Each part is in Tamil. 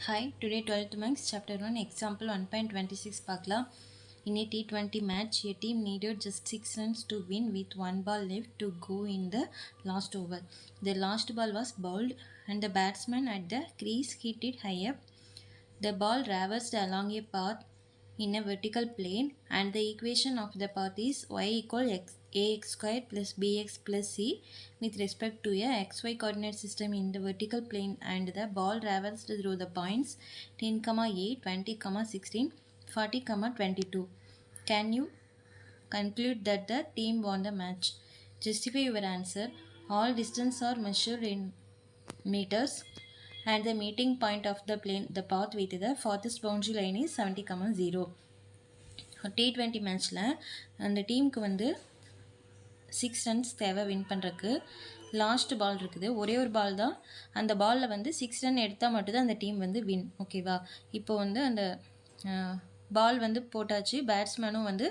Hi, today 12th Max Chapter 1 Example 1.26 பார்க்கலாம். In a T20 match, a team needed just 6 runs to win with one ball left to go in the last over. The last ball was bowled and the batsman at the crease hit it high up. The ball traversed along a path in a vertical plane and the equation of the path is y equal ax square plus bx plus c with respect to a xy coordinate system in the vertical plane and the ball traversed through the points 10, 8, 20, 16, 40, 22. Can you conclude that the team won the match? Justify your answer. All distance are measured in meters and the meeting point of the plane, the path with the farthest boundary line is 70, 0. T20 மேட்ச்சில் அந்த டீமுக்கு வந்து 6 ரன்ஸ் தேவை வின் பண்ணுறக்கு. லாஸ்ட் பால் இருக்குது, ஒரே ஒரு பால் தான். அந்த பாலில் வந்து 6 ரன் எடுத்தால் மட்டும்தான் அந்த டீம் வந்து வின். ஓகேவா? இப்போ வந்து அந்த பால் வந்து போட்டாச்சு, பேட்ஸ்மேனும் வந்து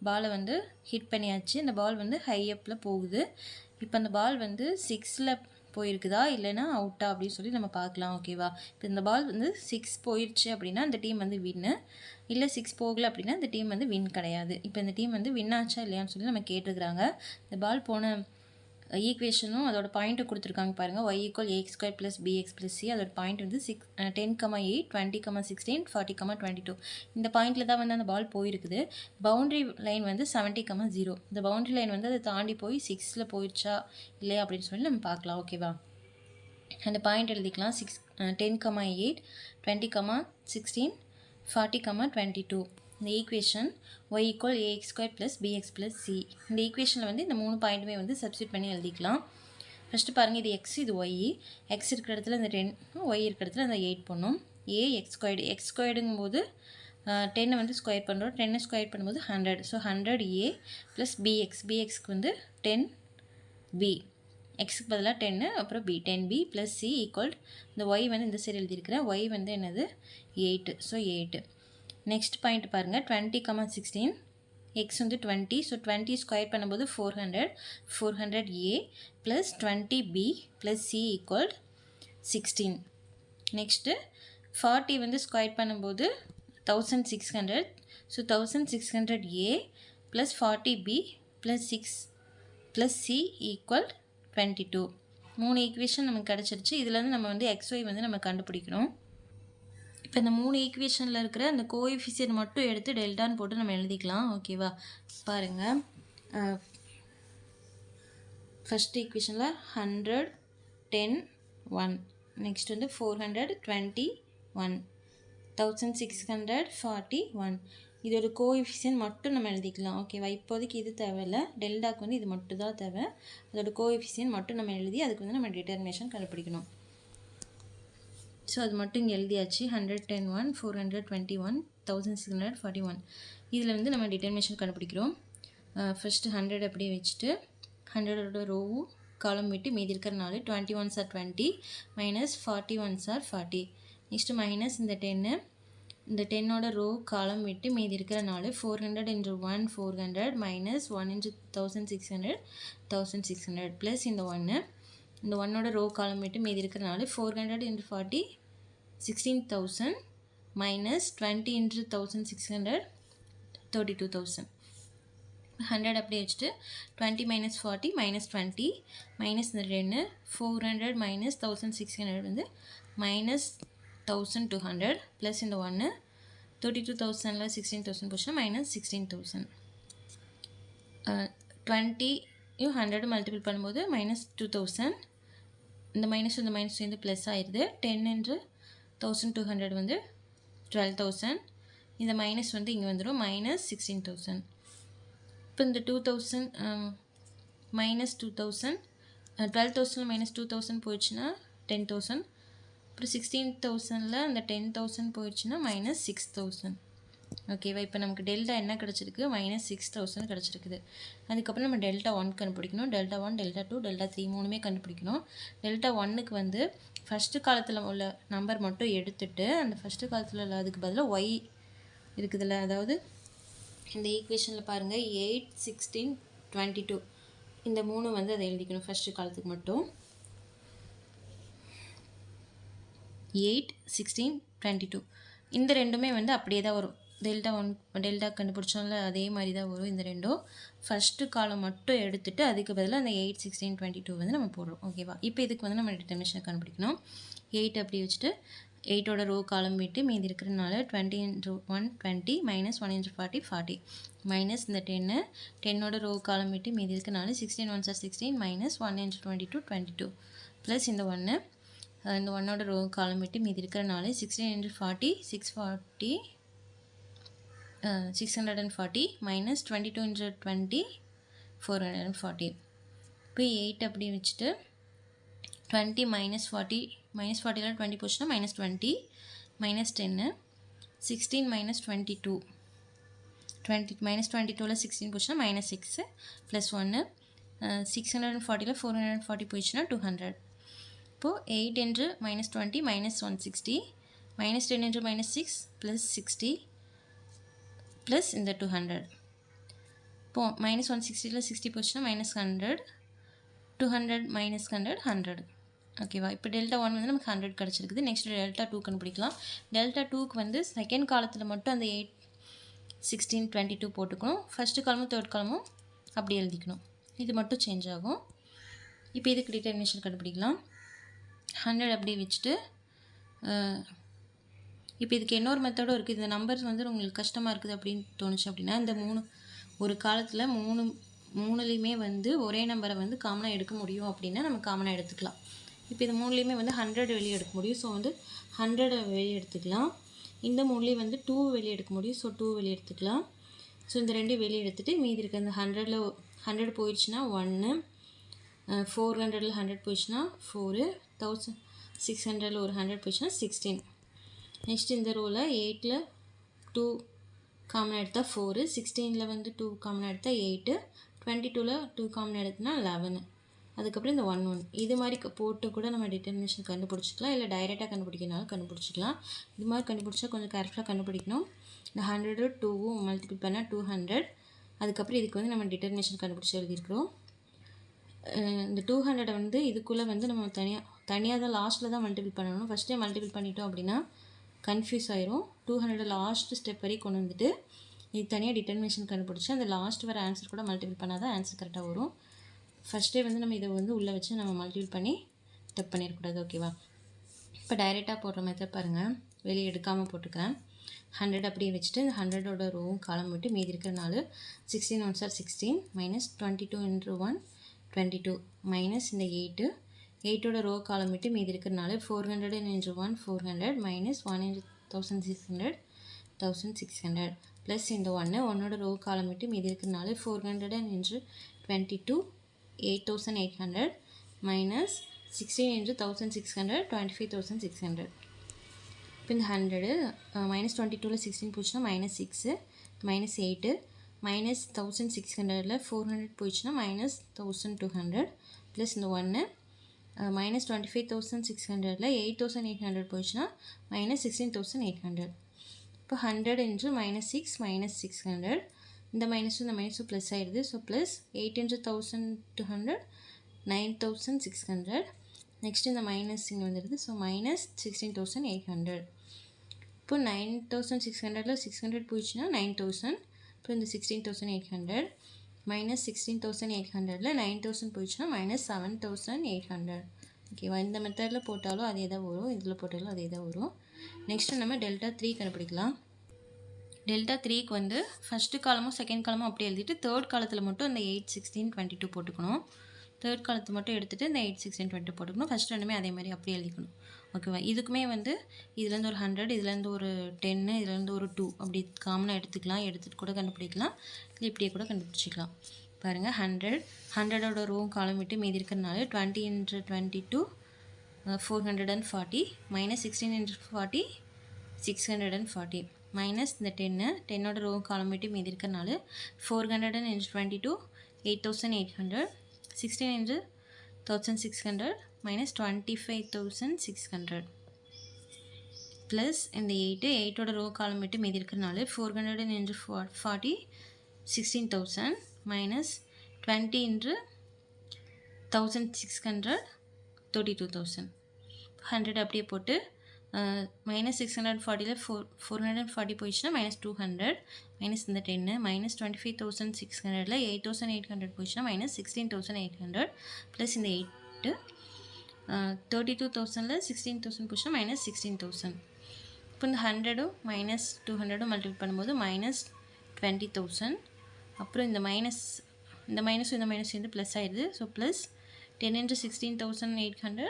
பாலை வந்து ஹிட் பண்ணியாச்சு. அந்த பால் வந்து ஹை அப்பில் போகுது. இப்போ அந்த பால் வந்து 6ல் போயிருக்குதா இல்லைன்னா அவுட்டா அப்படின்னு சொல்லி நம்ம பார்க்கலாம். ஓகேவா? இப்போ இந்த பால் வந்து 6 போயிடுச்சு அப்படின்னா அந்த டீம் வந்து வின்னு, இல்லை 6 போகலை அப்படின்னா இந்த டீம் வந்து வின் கிடையாது. இப்போ இந்த டீம் வந்து வின் ஆச்சா இல்லையான்னு சொல்லி நம்ம கேட்டுருக்குறாங்க. இந்த பால் போன ஈக்குவேஷனும் அதோட பாயிண்ட்டு கொடுத்துருக்காங்க பாருங்கள். y equal ax square plus bx plus c. அதோட பாயிண்ட் வந்து 10, 8, 20, 16, 40, 22. இந்த பாயிண்டில் தான் வந்து அந்த பால் போயிருக்குது. பவுண்ட்ரி லைன் வந்து 70, 0. இந்த பவுண்ட்ரி லைன் வந்து அதை தாண்டி போய் 6ல் போயிடுச்சா இல்லையா அப்படின்னு சொல்லி நம்ம பார்க்கலாம். ஓகேவா? அந்த பாயிண்ட் எழுதிக்கலாம். 10, 8, 20, 16, 40, 22. இந்த equation y equal ax square plus bx plus c. இந்த ஈக்குவேஷனில் வந்து இந்த 3 பாயிண்ட்டுமே வந்து சப்ஸ்டியூட் பண்ணி எழுதிக்கலாம். ஃபஸ்ட்டு பாருங்கள், இது x, இது y. x இருக்கிற இடத்துல இந்த 10, y இருக்கிற இடத்துல இந்த 8 பண்ணும். a x ஸ்கொயர்டு, x ஸ்கொயர்டுங்கும் போது 10 வந்து ஸ்கொயர் பண்ணுறோம். 10 ஸ்கொயர் பண்ணும்போது 100. ஸோ 100a ப்ளஸ் bxக்கு வந்து 10b. எக்ஸுக்கு பதிலாக 10, அப்புறம் b 10b plus c equal இந்த y வந்து இந்த சைடு எழுதியிருக்கிறேன். y வந்து என்னது 8. ஸோ 8. நெக்ஸ்ட் பாயிண்ட் பாருங்கள், 20, 16. எக்ஸ் வந்து 20. ஸோ 20 ஸ்கொயர் பண்ணும்போது 400a plus 20b plus c equal 16. Next 40 வந்து ஸ்கொயர் பண்ணும்போது 1600. So 1600a plus 40b plus 6 plus c equal 22. 3 equation நமக்கு கிடச்சிருச்சு. இதுலேருந்து நம்ம வந்து xy வந்து நம்ம கண்டுபிடிக்கணும். இப்போ இந்த 3 ஈக்குவேஷனில் இருக்கிற அந்த கோஎஃபிஷியன்ட் மட்டும் எடுத்து டெல்டான்னு போட்டு நம்ம எழுதிக்கலாம். ஓகேவா? பாருங்கள், ஃபஸ்ட் ஈக்குவேஷனில் 100, 10, 1. நெக்ஸ்ட் வந்து 421, 1641. இதோட கோஎஃபிஷியன்ட் மட்டும் நம்ம எழுதிக்கலாம். ஓகேவா? இப்போதைக்கு இது தேவையில்லை, டெல்டாக்கு வந்து இது மட்டும் தான் தேவை. அதோட கோஎஃபிஷியன்ட் மட்டும் நம்ம எழுதி அதுக்கு வந்து நம்ம டிட்டர்மினேஷன் கண்டுபிடிக்கணும். ஸோ அது மட்டும் இங்கே எழுதியாச்சு. 110, 421, 1641. இதில் வந்து நம்ம டிட்டர்மினேஷன் கண்டுபிடிக்கிறோம். ஃபஸ்ட்டு 100 அப்படியே வச்சுட்டு 100ஓட ரோவும் காலம் விட்டு மீதி இருக்கிற 4. 21s are 20 minus 41s are 40. Next minus இந்த 10, இந்த 10ஓட ரோ காலம் விட்டு மீதி இருக்கிற 4. 400 into 1 400 மைனஸ் 1 into 1600 1600 ப்ளஸ் இந்த 1, இந்த 1ஓட ரோ காலம் விட்டு மீதி இருக்கிற 4. 400 into 40 16,000 மைனஸ் 20 into 1600 32,000. 100 அப்படியே வச்சுட்டு 20 மைனஸ் 40 மைனஸ் 20 மைனஸ் இந்த 2. 400 மைனஸ் 1600 வந்து மைனஸ் 1200 ப்ளஸ் இந்த 1. 32,000ல் 16,000 போச்சுன்னா மைனஸ் 16,000. 20 100 மல்டிபிள் பண்ணும்போது மைனஸ் 2000. இந்த மைனஸ் இந்த மைனஸ் வந்து ப்ளஸ் ஆயிடுது. 10 into 1200 வந்து 12,000. இந்த மைனஸ் வந்து இங்கே வந்துடும், மைனஸ் 16,000. இப்போ இந்த 2000 மைனஸ் 2000, 12,000 மைனஸ் 2000 போயிடுச்சுன்னா 10,000. அப்புறம் 16,000ல் அந்த 10,000 போயிடுச்சுன்னா மைனஸ் 6,000. ஓகேவா? இப்போ நமக்கு டெல்டா என்ன கிடச்சிருக்கு? மைனஸ் 6,000 கிடச்சிருக்குது. அதுக்கப்புறம் நம்ம டெல்டா 1 கண்டுபிடிக்கணும். டெல்டா 1, டெல்டா 2, டெல்டா 3 மூணுமே கண்டுபிடிக்கணும். டெல்டா 1க்கு வந்து ஃபஸ்ட்டு காலத்தில் உள்ள நம்பர் மட்டும் எடுத்துட்டு அந்த ஃபஸ்ட்டு காலத்தில் உள்ள அதுக்கு பதிலாக ஒய் இருக்குதுல்ல, அதாவது இந்த ஈக்குவேஷனில் பாருங்கள் 8, 16, 22 இந்த 3 வந்து அதை எழுதிக்கணும் ஃபஸ்ட்டு காலத்துக்கு மட்டும். 8 16 22 இந்த ரெண்டுமே வந்து அப்படியே தான் வரும். டெல்டா கண்டுபிடிச்சோம்ல அதே மாதிரி தான் வரும் இந்த ரெண்டும். ஃபஸ்ட்டு காலம் மட்டும் எடுத்துகிட்டு அதுக்கு பதிலாக அந்த 8 16 22 வந்து நம்ம போடுறோம். ஓகேவா? இப்போ இதுக்கு வந்து நம்ம டிட்டர்மினேஷன் கண்டுபிடிக்கணும். 8 அப்படி வச்சுட்டு 8ஓட ரோ காலம் விட்டு மீதி இருக்கிறதுனால 20 into 1 20 minus 1 into 40 40 மைனஸ் இந்த 10ஓட ரோ காலம் விட்டு மீதி இருக்கிறதுனால 16 1s are 16 minus 1 into 22 22 plus இந்த 1 இந்த 1ஓட ரோ காலம் விட்டு மீதி இருக்கிறதுனால 16 into 40 640 minus 22 into 20 440. இப்போ 8 அப்படி வச்சுட்டு 20 minus 40 minus 40ல 20 போச்சுன்னா minus 20 minus 10 16 minus 22 20 minus 22ல 16 போச்சுன்னா minus 6 plus 1 640ல 440 போச்சுன்னா 200. இப்போது 8 into minus 20 minus 160 minus 10 into minus 6 plus 60 plus இந்த 200. இப்போது minus 160ல 60 போச்சுன்னா minus 100 200 minus 100 100. ஓகேவா? இப்போ டெல்டா 1 வந்து நமக்கு 100 கிடச்சிருக்குது. நெக்ஸ்ட் டெல்டா 2 கண்டுபிடிக்கலாம். டெல்டா 2க்கு வந்து செகண்ட் காலத்தில் மட்டும் அந்த 8 16 22 போட்டுக்கணும். ஃபஸ்ட்டு காலமும் தேர்ட் காலமும் அப்படி எழுதிக்கணும். இது மட்டும் சேஞ்ச் ஆகும். இப்போ இதுக்கு டிட்டர்மினேஷன் கண்டுபிடிக்கலாம். 100 அப்படி வச்சுட்டு இப்போ இதுக்கு இன்னொரு மெத்தடும் இருக்குது. இந்த நம்பர்ஸ் வந்து உங்களுக்கு கஷ்டமாக இருக்குது அப்படின்னு தோணுச்சு அப்படின்னா இந்த ஒரு காலத்தில் மூணுலேயுமே வந்து ஒரே நம்பரை வந்து காமனாக எடுக்க முடியும் அப்படின்னா நம்ம காமனாக எடுத்துக்கலாம். இப்போ இது மூணுலேயுமே வந்து 100 வெளியே எடுக்க முடியும். ஸோ வந்து 100 வெளியே எடுத்துக்கலாம். இந்த மூணுலேயும் வந்து 2 வெளியே எடுக்க முடியும். ஸோ 2 வெளியே எடுத்துக்கலாம். ஸோ இந்த ரெண்டையும் வெளியே எடுத்துகிட்டு மீதி இருக்க அந்த 100 போயிடுச்சுன்னா 1 400ல் 100 போயிடுச்சுன்னா 4 1600ல் ஒரு 100 போயிடுச்சுன்னா 16. நெக்ஸ்ட் இந்த ரோவில் 8ல் 2 காமனாக எடுத்தால் 4 16ல் வந்து 2 காமனாக எடுத்தால் 8 22ல் 2 காமனாக எடுத்தோன்னா 11. அதுக்கப்புறம் இந்த 1 1 இது மாதிரி போட்டு கூட நம்ம டிட்டர்மினேஷன் கண்டுபிடிச்சிக்கலாம். இல்லை டைரெக்டாக கண்டுபிடிக்கிறனாலும் கண்டுபிடிச்சிக்கலாம். இது மாதிரி கண்டுபிடிச்சா கொஞ்சம் கேர்ஃபுல்லாக கண்டுபிடிக்கணும். இந்த 100 2 மல்டிபிள் பண்ணால் 200. அதுக்கப்புறம் இதுக்கு வந்து நம்ம டிட்டர்மினேஷன் கண்டுபிடிச்சி எழுதியிருக்கிறோம். இந்த 200 வந்து இதுக்குள்ளே வந்து நம்ம தனியாக தான் லாஸ்ட்டில் தான் மல்டிபிள் பண்ணணும். ஃபஸ்ட்டே மல்டிபிள் பண்ணிட்டோம் அப்படின்னா கன்ஃபியூஸ் ஆயிரும். 200 லாஸ்ட் ஸ்டெப் வரைக்கும் கொண்டு வந்துட்டு இது தனியாக டிட்டர்மினேஷன் கண்டுபிடிச்சி அந்த லாஸ்ட் வர ஆன்சர் கூட மல்டிபிள் பண்ணால் தான் ஆன்சர் கரெக்டாக வரும். ஃபஸ்ட்டே வந்து நம்ம இதை வந்து உள்ளே வச்சு நம்ம மல்டிபிள் பண்ணி ஸ்டெப் பண்ணிடக்கூடாது. ஓகேவா? இப்போ டைரெக்டாக போடுற மெத்தட் பாருங்கள். வெளியே எடுக்காமல் போட்டுக்கிறேன். 100 அப்படியே வச்சுட்டு இந்த 100ஓட ரோவும் காலம் விட்டு மீதி இருக்கிறனால 16 1s are 16 minus 22 into 1 22 minus இந்த 8ஓட ரோ காலம் விட்டு மீதி இருக்கிறனால 400 into 1 400 minus 1 into 1600 1600 ப்ளஸ் இந்த 1ஓட ரோ காலம் விட்டு மீதி இருக்கிறனால 400 into 22 8800 minus 16 into 1600 25600. இப்போ இந்த 100 minus 22ல் 16 போச்சுன்னா minus 6 minus 8 minus 1600ல் 400 போயிடுச்சுன்னா minus 1200 ப்ளஸ் இந்த 1 minus 25600ல் 8800 போயிடுச்சுன்னா minus 16800. இப்போ 100 into minus 6 minus 600 இந்த மைனஸும் ப்ளஸ் ஆகிடுது. So plus 8 into 1200 9600. நெக்ஸ்ட் இந்த மைனஸ் இங்கே வந்துடுது. So minus 16800. இப்போ 9600ல் 600 போயிடுச்சுன்னா 9000. இப்போ இந்த 16800 minus 16800ல் 9000 போயிடுச்சுன்னா minus 7800. ஓகேவா? இந்த மெத்தடில் போட்டாலும் அதே தான் வரும், இதில் போட்டாலும் அதே தான் வரும். நெக்ஸ்ட்டு நம்ம டெல்டா 3 கண்டுபிடிக்கலாம். டெல்டா 3க்கு வந்து ஃபஸ்ட்டு காலமும் செகண்ட் காலமும் அப்படி எழுதிட்டு தேர்ட் காலத்தில் மட்டும் இந்த 8 16 22 போட்டுக்கணும். தேர்ட் காலத்தை மட்டும் எடுத்துகிட்டு இந்த 8 16 22 போட்டுக்கணும். ஃபஸ்ட் ரெண்டுமே அதே மாதிரி அப்படியே எழுதிக்கணும். ஓகேவா? இதுக்குமே வந்து இதுலேருந்து ஒரு 100 இதுலேருந்து ஒரு 10 இதுலேருந்து ஒரு 2 அப்படி காமனாக எடுத்துக்கலாம். எடுத்துகிட்டு கூட கண்டுபிடிக்கலாம். இல்லை இப்படியே கூட கண்டுபிடிச்சிக்கலாம். பாருங்கள் 100ஓட ரோவும் காலம் விட்டு மீதி இருக்கிறதுனால 20 into 22 440 minus 16 into 40 640 minus இந்த 10ஓட ரோவும் காலம் விட்டு மீதி இருக்கிறதுனால 400 into 22 8800 16 into 1600 minus 25600 ப்ளஸ் இந்த 8ஓட ரோ காலம் விட்டு மீதி இருக்கிறதுனால 400 into 40 16000 minus 20 into 1600 32000. 100 அப்படியே போட்டு மைனஸ் 640ல் 440 போயிடுச்சுன்னா மைனஸ் 200 மைனஸ் இந்த 10 மைனஸ் 25,600ல் 8,800 போயிடுச்சுன்னா மைனஸ் 16,800 ப்ளஸ் இந்த 8 32,000ல் 16,000 போயிடுச்சுன்னா மைனஸ் 16,000. இப்போ இந்த 100ம் மைனஸ் 200ம் மல்டிபிள் பண்ணும்போது மைனஸ் 20,000. அப்புறம் இந்த மைனஸும் இந்த மைனஸ் வந்து ப்ளஸ் ஆயிடுது. So plus 10 into 16,800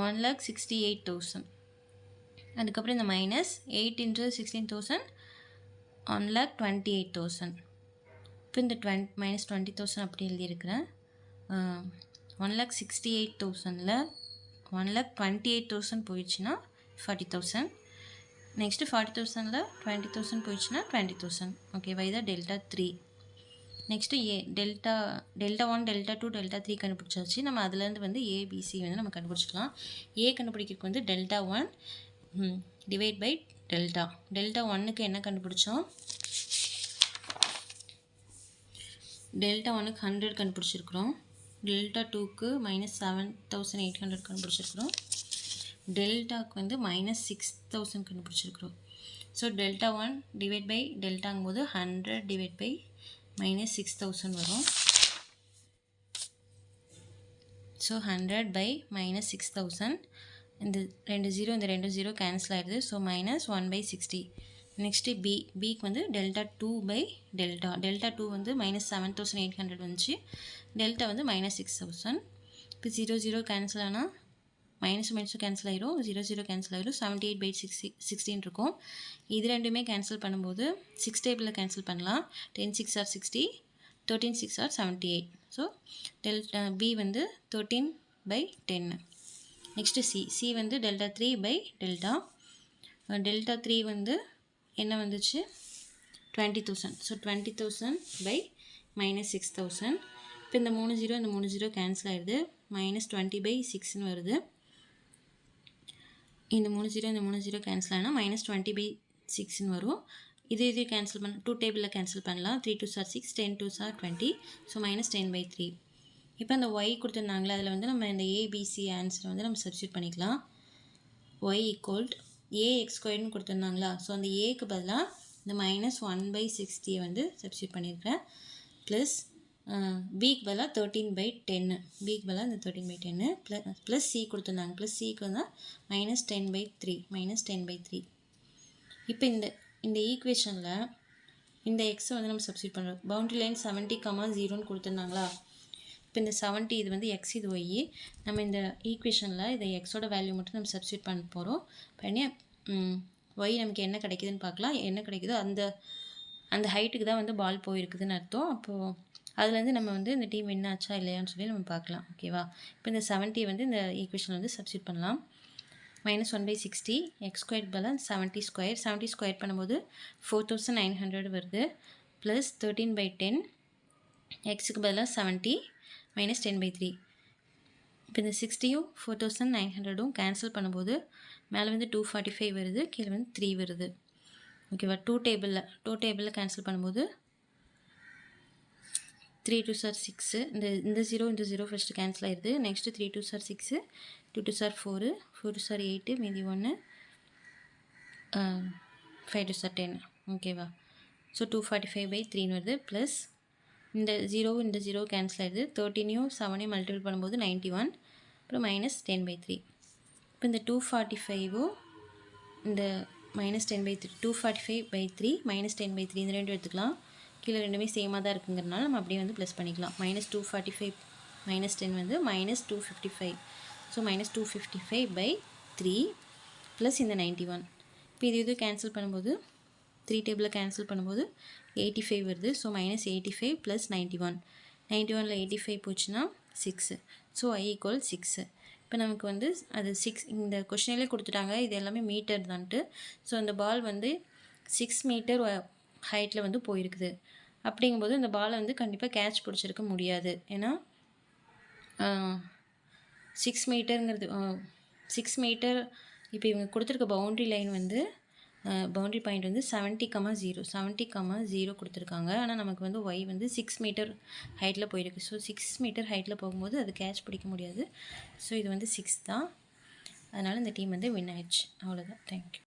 1,68,000. அதுக்கப்புறம் இந்த மைனஸ் 8 into 16,000 1,28,000. இப்போ இந்த மைனஸ் 20,000 அப்படி எழுதியிருக்கிறேன். 1,68,000ல் 1,28,000 போயிடுச்சுன்னா 40,000. நெக்ஸ்ட்டு 40,000ல் 20,000 போயிடுச்சுன்னா 20,000. ஓகேவா, இதான் delta 3. Next delta 1 delta 2 delta 3 கண்டுபிடிச்சாச்சு. நம்ம அதுலேருந்து வந்து ஏபிசி வந்து நம்ம கண்டுபிடிச்சிக்கலாம். ஏ கண்டுபிடிக்கிறதுக்கு வந்து டெல்டா 1 டிவைட் பை டெல்டா 1க்கு என்ன கண்டுபிடிச்சோம்? டெல்டா 1க்கு 100 கண்டுபிடிச்சிருக்கிறோம். டெல்டா 2க்கு மைனஸ் 7,800 கண்டுபிடிச்சிருக்கிறோம். டெல்டாக்கு வந்து மைனஸ் 6,000 கண்டுபிடிச்சிருக்கிறோம். ஸோ டெல்டா 1 டிவைட் பை டெல்டாங்கும் போது 100 டிவைட் பை மைனஸ் 6,000 வரும். So 100 by minus 6,000. இந்த 2 0 கேன்சல் ஆகிடுது. So minus 1/60. நெக்ஸ்ட்டு பிக்கு வந்து டெல்டா 2 பை டெல்டா 2 வந்து மைனஸ் 7,800 வந்துச்சு. டெல்டா வந்து மைனஸ் 6,000. இப்போ 0 0 கேன்சல் ஆனால் மைனஸும் கேன்சல் ஆகிடும். 0 0 கேன்சல் ஆகிடும். 78/16 இருக்கும். இது ரெண்டுமே கேன்சல் பண்ணும்போது 6 டேபிளில் கேன்சல் பண்ணலாம். 10 6 are 60, 13 6 are 78. So delta B வந்து 13/10. நெக்ஸ்ட்டு சி வந்து டெல்டா 3 பை டெல்டா 3 வந்து என்ன வந்துச்சு? 20,000. So 20,000 by minus 6,000. இப்போ இந்த 3 0 கேன்சல் ஆகிடுது. மைனஸ் 20/6ன்னு வருது. இந்த 3 0 கேன்சல் ஆனால் மைனஸ் 20/6ன்னு வரும். இது கேன்சல் பண்ண 2 டேபிளில் கேன்சல் பண்ணலாம். 3 2s are 6, 10 2s are 20. So minus 10/3. இப்போ அந்த ஒய் கொடுத்துருந்தாங்களே அதில் வந்து நம்ம இந்த ஏபிசி ஆன்சரை வந்து நம்ம சப்ஸ்டியூட் பண்ணிக்கலாம். ஒய் ஈக்குவல் ஏஎக்ஸ் ஸ்கொயர்னு கொடுத்துருந்தாங்களா? ஸோ அந்த ஏக்கு பதிலாக இந்த மைனஸ் 1/60 வந்து சப்ஸ்டியூட் பண்ணியிருக்கிறேன். ப்ளஸ் பிக்கு பதிலாக 13/10. பிக்கு பதிலாக இந்த 13/10 ப்ளஸ் சி கொடுத்துருந்தாங்க. ப்ளஸ் சிக்கு வந்து மைனஸ் 10/3. இப்போ இந்த ஈக்குவேஷனில் இந்த எக்ஸை வந்து நம்ம சப்ஸ்டியூட் பண்ணுறோம். Boundary line 70, 0ன்னு கொடுத்துருந்தாங்களா? இப்போ இந்த 70 இது வந்து எக்ஸ், இது ஒய். நம்ம இந்த ஈக்குவேஷனில் இதை எக்ஸோட வேல்யூ மட்டும் நம்ம சப்ஸ்டியூட் பண்ண போகிறோம். பண்ணி ஒய் நமக்கு என்ன கிடைக்குதுன்னு பார்க்கலாம். என்ன கிடைக்குதோ அந்த ஹைட்டுக்கு தான் வந்து பால் போயிருக்குதுன்னு அர்த்தம். அப்போது அதுலேருந்து நம்ம வந்து இந்த டீம் வின் ஆச்சா இல்லையான்னு சொல்லி நம்ம பார்க்கலாம். ஓகேவா, இப்போ இந்த 70 வந்து இந்த ஈக்குவேஷனில் வந்து சப்ஸ்டியூட் பண்ணலாம். மைனஸ் 1/60 எக்ஸ் ஸ்கொயர் பதிலாக 70 ஸ்கொயர் பண்ணும்போது 4,900 வருது. ப்ளஸ் 13/10 எக்ஸுக்கு பதிலாக 70 மைனஸ் 10/3. இப்போ இந்த 60யும் 4,900ம் கேன்சல் பண்ணும்போது மேலே வந்து 245 வருது, கீழே வந்து 3 வருது. ஓகேவா, 2 டேபிளில் கேன்சல் பண்ணும்போது 3 2s are 6. இந்த 0 ஃபஸ்ட்டு கேன்சல் ஆயிடுது. Next 3 2s are 6, 2 2s are 4, 4 2s are 8, மீதி 1, 5 2s are 10. ஓகேவா, ஸோ 245/3 வருது. ப்ளஸ் இந்த 0 கேன்சல் ஆயிடுது. 13யும் 7யும் மல்டிபிள் பண்ணும்போது 91. அப்புறம் மைனஸ் 10/3. இப்போ இந்த 245ம் இந்த மைனஸ் 10/3 245/3 மைனஸ் 10/3 இந்த ரெண்டும் எடுத்துக்கலாம். கீழே ரெண்டுமே சேமாக தான் இருக்குங்கிறனால நம்ம அப்படியே வந்து ப்ளஸ் பண்ணிக்கலாம். மைனஸ் 245 மைனஸ் 10 வந்து மைனஸ் 255. ஸோ மைனஸ் 255/3 ப்ளஸ் இந்த 91. இப்போ இது கேன்சல் பண்ணும்போது 3 டேபிளில் கேன்சல் பண்ணும்போது 85 வருது. So minus 85 plus 91. 91ல் 85 போச்சுன்னா 6. So I = 6. இப்போ நமக்கு வந்து அது 6 இந்த கொஷினிலே கொடுத்துட்டாங்க. இது எல்லாமே மீட்டர் தான்ட்டு. ஸோ இந்த பால் வந்து 6 மீட்டர் ஹைட்டில் வந்து போயிருக்குது. அப்படிங்கும்போது இந்த பாலை வந்து கண்டிப்பாக கேட்ச் பிடிச்சிருக்க முடியாது. ஏன்னா 6 மீட்டருங்கிறது 6 மீட்டர். இப்போ இவங்க கொடுத்துருக்க பவுண்ட்ரி லைன் வந்து பவுண்ட்ரி பாயிண்ட் வந்து 70,0 கொடுத்துருக்காங்க. ஆனால் நமக்கு வந்து ஒய் வந்து 6 மீட்டர் ஹைட்டில் போயிருக்கு. ஸோ 6 மீட்டர் ஹைட்டில் போகும்போது அது கேட்ச் பிடிக்க முடியாது. ஸோ இது வந்து 6 தான். அதனால் இந்த டீம் வந்து வின் ஆயிடுச்சு. அவ்வளோதான். தேங்க்யூ.